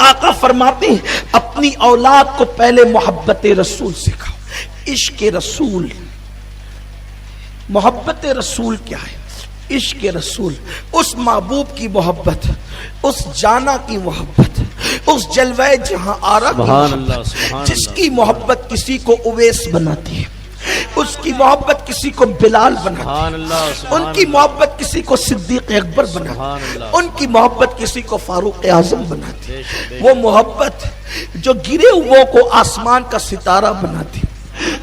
آقا فرماتے ہیں اپنی اولاد کو پہلے محبت رسول سکھاؤ. عشق رسول، محبت رسول کیا ہے؟ عشق رسول، اس محبوب کی محبت، اس جانا کی محبت، اس جلوہ جہاں آرا کی محبت، جس کی محبت کسی کو اویس بناتی ہے، اس کی محبت کسی کو بلال بناتی ہے، ان کی محبت کسی کو صدیق اکبر بناتی ہے، ان کی محبت کسی کو فاروق اعظم بناتی ہے. وہ محبت جو گرے ہوئوں کو آسمان کا ستارہ بناتی ہے،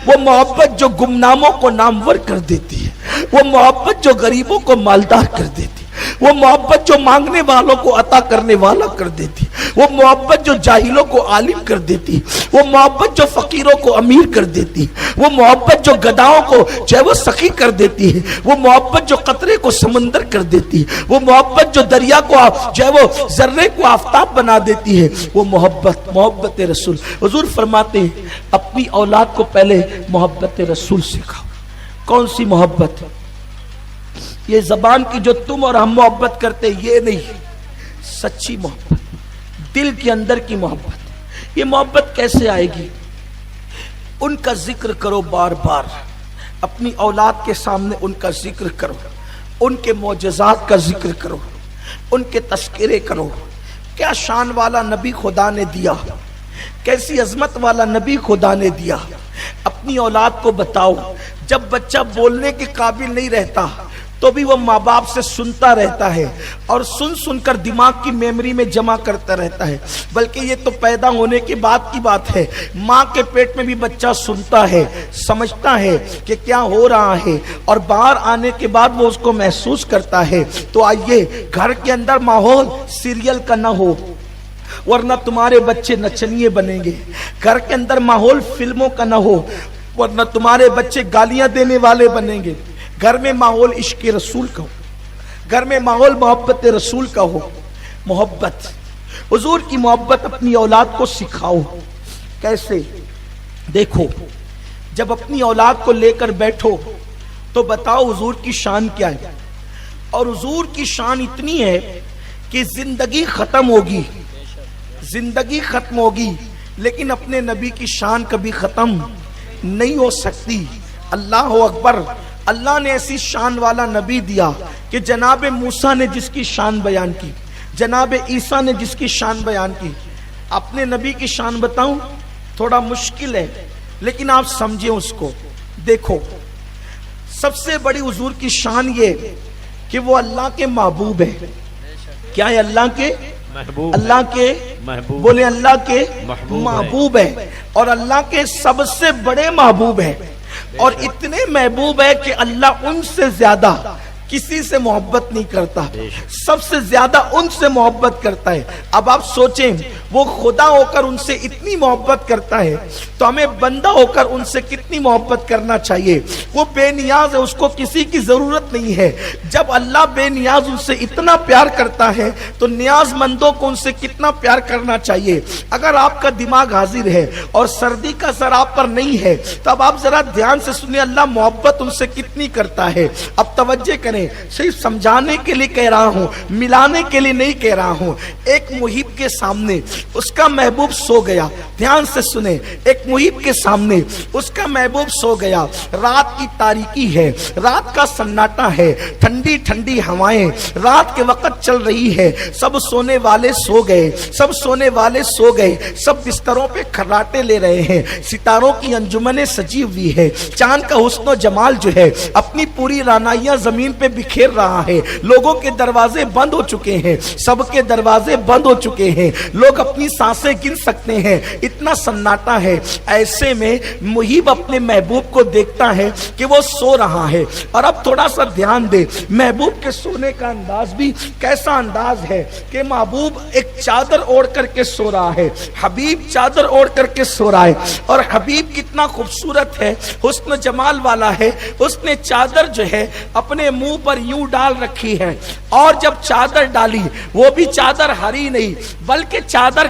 وہ محبت جو گمناموں کو نامور کر دیتی ہے، وہ محبت جو غریبوں کو مالدار کر دیتی ہے، وہ محبت جو مانگنے والوں کو عطا کرنے والا کر دیتی ہے، وہ محبت جو جاہلوں کو عالم کر دیتی ہے، وہ محبت جو فقیروں کو امیر کر دیتی ہے، وہ محبت جو گداؤں کو چاہے وہ سخی کر دیتی ہے، وہ محبت جو قطرے کو سمندر کر دیتی ہے، وہ محبت جو دریا کو چاہے وہ ذرے کو آفتاب بنا دیتی ہے، وہ محبت، محبت رسول. حضور فرماتے ہیں اپنی اولاد کو پہلے محبت رسول سکھاؤ. کون سی محبت؟ یہ زبان کی جو تم اور ہم محبت کرتے یہ نہیں، سچی محبت، دل کے اندر کی محبت. یہ محبت کیسے آئے گی؟ ان کا ذکر کرو بار بار، اپنی اولاد کے سامنے ان کا ذکر کرو، ان کے معجزات کا ذکر کرو، ان کے تذکرے کرو. کیا شان والا نبی خدا نے دیا، کیسی عظمت والا نبی خدا نے دیا. اپنی اولاد کو بتاؤ، جب بچہ بولنے کے قابل نہیں رہتا تو بھی وہ ماں باپ سے سنتا رہتا ہے اور سن سن کر دماغ کی میموری میں جمع کرتا رہتا ہے. بلکہ یہ تو پیدا ہونے کے بعد کی بات ہے، ماں کے پیٹ میں بھی بچہ سنتا ہے، سمجھتا ہے کہ کیا ہو رہا ہے، اور باہر آنے کے بعد وہ اس کو محسوس کرتا ہے. تو آئیے گھر کے اندر ماحول سیریل کا نہ ہو، ورنہ تمہارے بچے نچنیے بنیں گے. گھر کے اندر ماحول فلموں کا نہ ہو، ورنہ تمہارے بچے گالیاں دینے والے بنیں گے. گھر میں ماحول عشق رسول کا ہو، گھر میں ماحول محبت رسول کا ہو. محبت، حضور کی محبت اپنی اولاد کو سکھاؤ. کیسے؟ دیکھو، جب اپنی اولاد کو لے کر بیٹھو تو بتاؤ حضور کی شان کیا ہے. اور حضور کی شان اتنی ہے کہ زندگی ختم ہوگی، زندگی ختم ہوگی، لیکن اپنے نبی کی شان کبھی ختم نہیں ہو سکتی. اللہ اکبر. اللہ نے ایسی شان والا نبی دیا کہ جناب موسیٰ نے جس کی شان بیان کی، جناب عیسیٰ نے جس کی شان بیان کی. اپنے نبی کی شان بتاؤں تھوڑا مشکل ہے، لیکن آپ سمجھیں اس کو. دیکھو، سب سے بڑی حضور کی شان یہ کہ وہ اللہ کے محبوب ہے. کیا ہے؟ اللہ کے محبوب، اللہ کے محبوب، بولے اللہ کے محبوب ہے، اور اللہ کے سب سے بڑے محبوب ہے. اور اتنے محبوب ہے کہ اللہ ان سے زیادہ کسی سے محبت نہیں کرتا، سب سے زیادہ ان سے محبت کرتا ہے. اب آپ سوچیں، وہ خدا ہو کر ان سے اتنی محبت کرتا ہے تو ہمیں بندہ ہو کر ان سے کتنی محبت کرنا چاہیے. وہ بے نیاز ہے، اس کو کسی کی ضرورت نہیں ہے. جب اللہ بے نیاز ان سے اتنا پیار کرتا ہے تو نیاز مندوں کو ان سے کتنا پیار کرنا چاہیے. اگر آپ کا دماغ حاضر ہے اور سردی کا اثر آپ پر نہیں ہے تو اب آپ ذرا دھیان سے سنیں اللہ محبت ان سے کتنی کرتا ہے. اب توجہ کریں، صرف سمجھانے کے لیے کہہ رہا ہوں، ملانے کے لیے نہیں کہہ رہا ہوں. ایک محب کے سامنے اس کا محبوب سو گیا. دھیان سے سنیں، ایک محب کے سامنے اس کا محبوب سو گیا. رات کی تاریکی ہے، رات کا سناٹا ہے، ٹھنڈی ٹھنڈی ہوائیں رات کے وقت چل رہی ہے. سب سونے والے سو گئے، سب سونے والے سو گئے، سب بستروں پہ کھراٹے لے رہے ہیں. ستاروں کی انجمنیں سجی ہوئی ہے. چاند کا حسن و جمال جو ہے اپنی پوری رانائیاں زمین پہ بکھیر رہا ہے. لوگوں کے دروازے بند ہو چکے ہیں، سب کے دروازے بند ہو چکے ہیں. لوگ اپنی سانسیں گن سکتے ہیں، اتنا سناٹا ہے. ایسے میں محب اپنے محبوب کو دیکھتا ہے کہ وہ سو رہا ہے. اور اب تھوڑا سا دھیان دے، محبوب کے سونے کا انداز بھی کیسا انداز ہے کہ محبوب ایک چادر اوڑھ کر کے سو رہا ہے، حبیب چادر اوڑھ کر کے سو رہا ہے. اور حبیب کتنا خوبصورت ہے، حسن جمال والا ہے. اس نے چادر جو ہے اپنے منہ پر یوں ڈال رکھی ہے، اور جب چادر ڈالی وہ بھی چادر ہری نہیں بلکہ چادر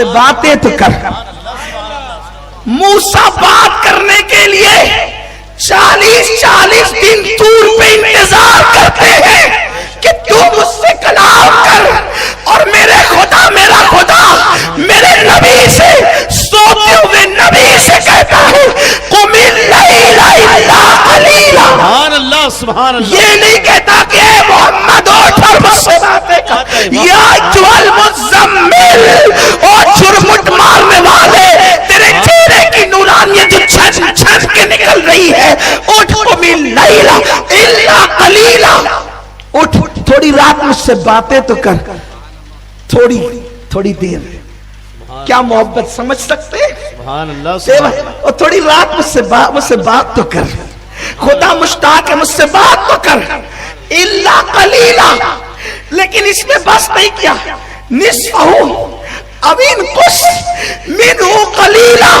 سے باتیں تو کر. موسیٰ بات کرنے کے لیے 40 دن طور پہ انتظار کرتے ہیں کہ تو مجھ سے کلام کر. اور میرے خدا میرا خدا میرے نبی سے سوتے ہوئے نبی سے کہتا ہے قم اللیل الا قلیلا. سبحان اللہ سبحان اللہ. یہ نہیں کہتا کہ اے محمد اٹھ اور مجھ سے باتیں کر. یا ایھا المزمل، اور جھرمٹ مارنے والے تیرے چہرے کی نورانیت جو چھن چھن کے نکل رہی ہے، اٹھ قم اللیل الا قلیلا. اٹھ تھوڑی رات مجھ سے باتیں تو کر، تھوڑی دیر. کیا محبت سمجھ سکتے ہیں؟ سبحان اللہ. اور تھوڑی رات مجھ سے بات تو کر. خدا مشتاق ہے مجھ سے بات تو کر. الا قلیلا. لیکن اس میں بس نہیں کیا. نصفہ او انقص منہ قلیلا.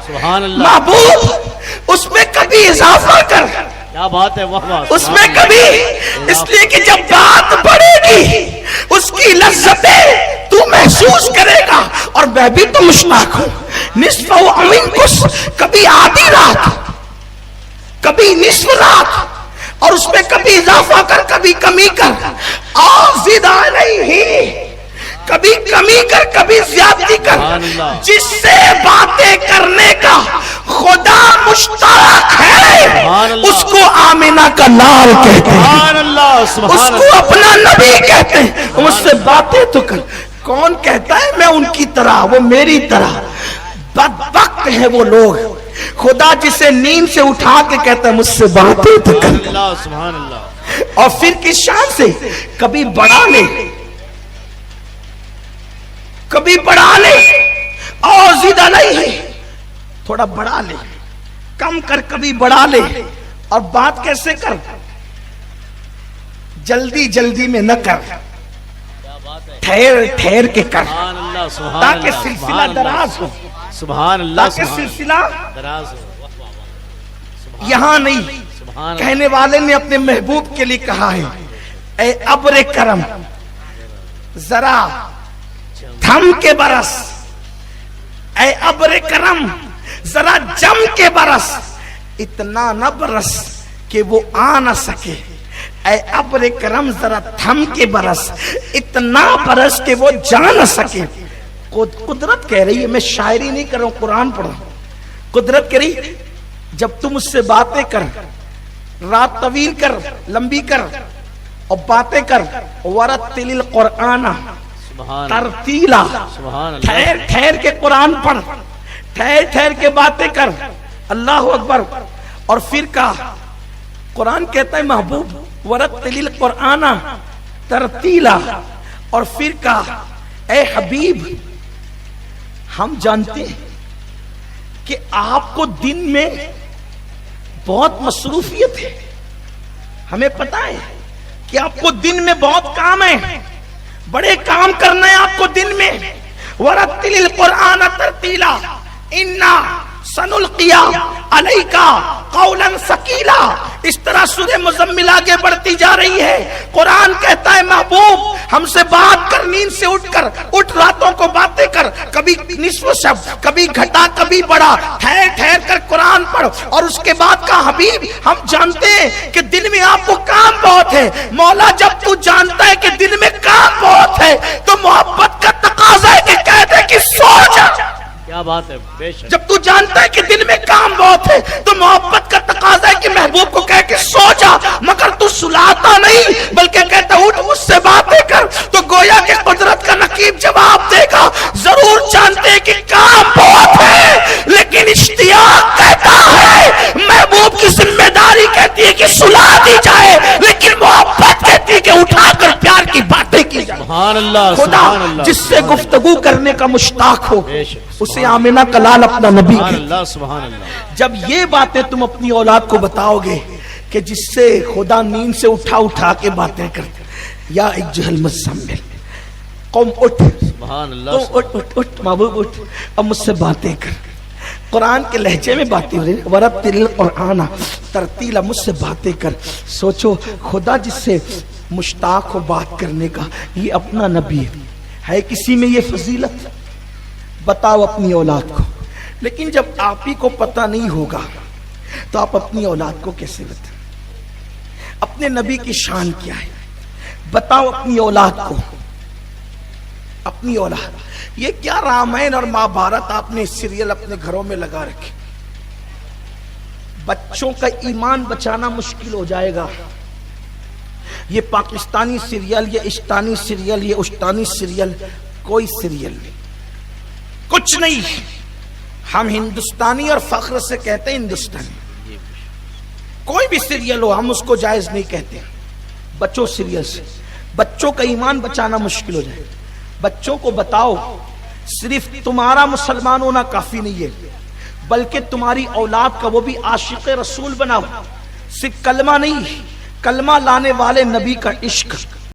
سبحان اللہ. محبوب اس میں کبھی اضافہ کر. کیا بات ہے. واہ واہ. اس میں کبھی، اس لیے کہ جب بات بڑھے گی اس کی لذتیں تو محسوس کرے گا. اور میں بھی تو مشتاق ہوں. نصف او انقص، کبھی آدھی رات، کبھی نصف رات، اور اس میں کبھی اضافہ کر کبھی کمی کر. اور زد علیہ، کبھی کمی کر کبھی زیادتی کر. جس سے باتیں کرنے کا خدا مشتاق ہے اس کو آمینہ کا لال کہتے ہیں، سبحان اللہ سبحان اس کو اپنا نبی کہتے ہیں. مجھ سے باتیں تو کر. کون کہتا ہے میں ان کی طرح، وہ میری طرح؟ بدبخت ہیں وہ لوگ. خدا جسے نیند سے اٹھا کے کہتا ہے مجھ سے باتیں تو کر. اللہ سبحان اللہ. اور پھر کس شان سے؟ کبھی بڑھا لے، کبھی بڑھا لے. اور زد علیہ، تھوڑا بڑھا لے، کم کر کبھی بڑھا لے. اور بات کیسے کر؟ جلدی میں نہ کر، ٹھہر کے کر، سبحان اللہ سبحان تاکہ اللہ. سلسلہ دراز ہو، سبحان اللہ. تاکہ سلسلہ دراز ہو. یہاں نہیں. سبحان کہنے والے نے اپنے محبوب کے لیے کہا ہے اے ابر کرم ذرا تھم کے برس. اے ابر کرم ذرا جم کے برس. اتنا نہ برس کہ وہ آ نہ سکے. اے ابر کرم ذرا تھم کے برس، اتنا برس کہ وہ جا نہ سکے. قدرت کہہ رہی ہے، میں شاعری نہیں کر رہا ہوں، قرآن پڑھ رہا ہوں. قدرت کہہ رہی جب تم مجھ سے باتیں کر، رات طویل کر، لمبی کر، اور باتیں کر. ورتل القرآن ترتیلا. ٹھہر کے قرآن پڑھ، ٹھہر کے باتیں کر. اللہ اکبر. اور پھر کہا، قرآن کہتا ہے محبوب ورتل القرآن ترتیلا. اور پھر کہا اے حبیب ہم جانتے ہیں کہ آپ کو دن میں بہت مصروفیت ہے. ہمیں پتا ہے کہ آپ کو دن میں بہت کام ہے، بڑے کام کرنا ہے آپ کو دن میں. ورتل القرآن ترتیلا انا سنلقی علیک قولا ثقیلا. اس طرح سورہ مزمل آگے بڑھتی جا رہی ہے. قرآن کہتا ہے محبوب ہم سے بات کر، نیند سے اٹھ کر، اٹھ راتوں کو باتیں کر. کبھی نصف شب، کبھی گھٹا کبھی بڑا. ٹھہر کر قرآن پڑھ. اور اس کے بعد کا حبیب ہم جانتے ہیں کہ دن میں آپ کو کام بہت ہے. مولا جب تو جانتا ہے کہ دن میں کام بہت ہے تو محبت کا تقاضا ہے کہ کہہ دے کہ سو جا. کیا بات ہے. بے شک. جب تو جانتا ہے کہ دن میں کام بہت ہے تو محبت کا تقاضا ہے کہ محبوب کو کہہ کے سو جا. مگر تو سلاتا نہیں بلکہ کہتا اٹھ مجھ سے باتیں کر. تو گویا کہ قدرت کا نقیب جواب دے گا ضرور جانتے ہیں کہ کام بہت ہے، لیکن اشتیاق کہتا ہے، محبوب کی ذمہ داری کہتی ہے کہ سلا دی جائے، لیکن محبت کہتی ہے کہ اٹھا کر پیار کی باتیں کی جائے. سبحان اللہ خدا سبحان اللہ. جس سے گفتگو کرنے کا مشتاق ہو بے شک. اسے آمینہ کا لال اپنا نبی سبحان کہتا. اللہ سبحان اللہ. جب یہ باتیں تم اپنی اولاد کو بتاؤ گے کہ جس سے خدا نیند سے اٹھا کے باتیں کرتے، یا ایھا المزمل قوم اٹھ، سبحان اللہ. تو اٹھ محبوب اٹھ، اب مجھ سے باتیں کر. قرآن کے لہجے میں باتیں ہو رہی ہیں. ورتل القرآن ترتیلا، مجھ سے باتیں کر. سوچو خدا جس سے مشتاق ہو بات کرنے کا، یہ اپنا نبی ہے. کسی میں یہ فضیلت؟ بتاؤ اپنی اولاد کو. لیکن جب آپ ہی کو پتہ نہیں ہوگا تو آپ اپنی اولاد کو کیسے بتائیں؟ اپنے نبی کی شان کیا ہے بتاؤ اپنی اولاد کو. اپنی اولاد، یہ کیا رامائن اور مہابھارت آپ نے سیریل اپنے گھروں میں لگا رکھے؟ بچوں کا ایمان بچانا مشکل ہو جائے گا. یہ پاکستانی سیریل، یہ اشتانی سیریل، یہ اشتانی سیریل، کوئی سیریل نہیں، کچھ نہیں. ہم ہندوستانی اور فخر سے کہتے ہیں ہندوستانی. کوئی بھی سیریل ہو ہم اس کو جائز نہیں کہتے. بچوں سیریل سے بچوں کا ایمان بچانا مشکل ہو جائے. بچوں کو بتاؤ صرف تمہارا مسلمان ہونا کافی نہیں ہے، بلکہ تمہاری اولاد کا وہ بھی عاشق رسول بناؤ. صرف کلمہ نہیں، کلمہ لانے والے نبی کا عشق،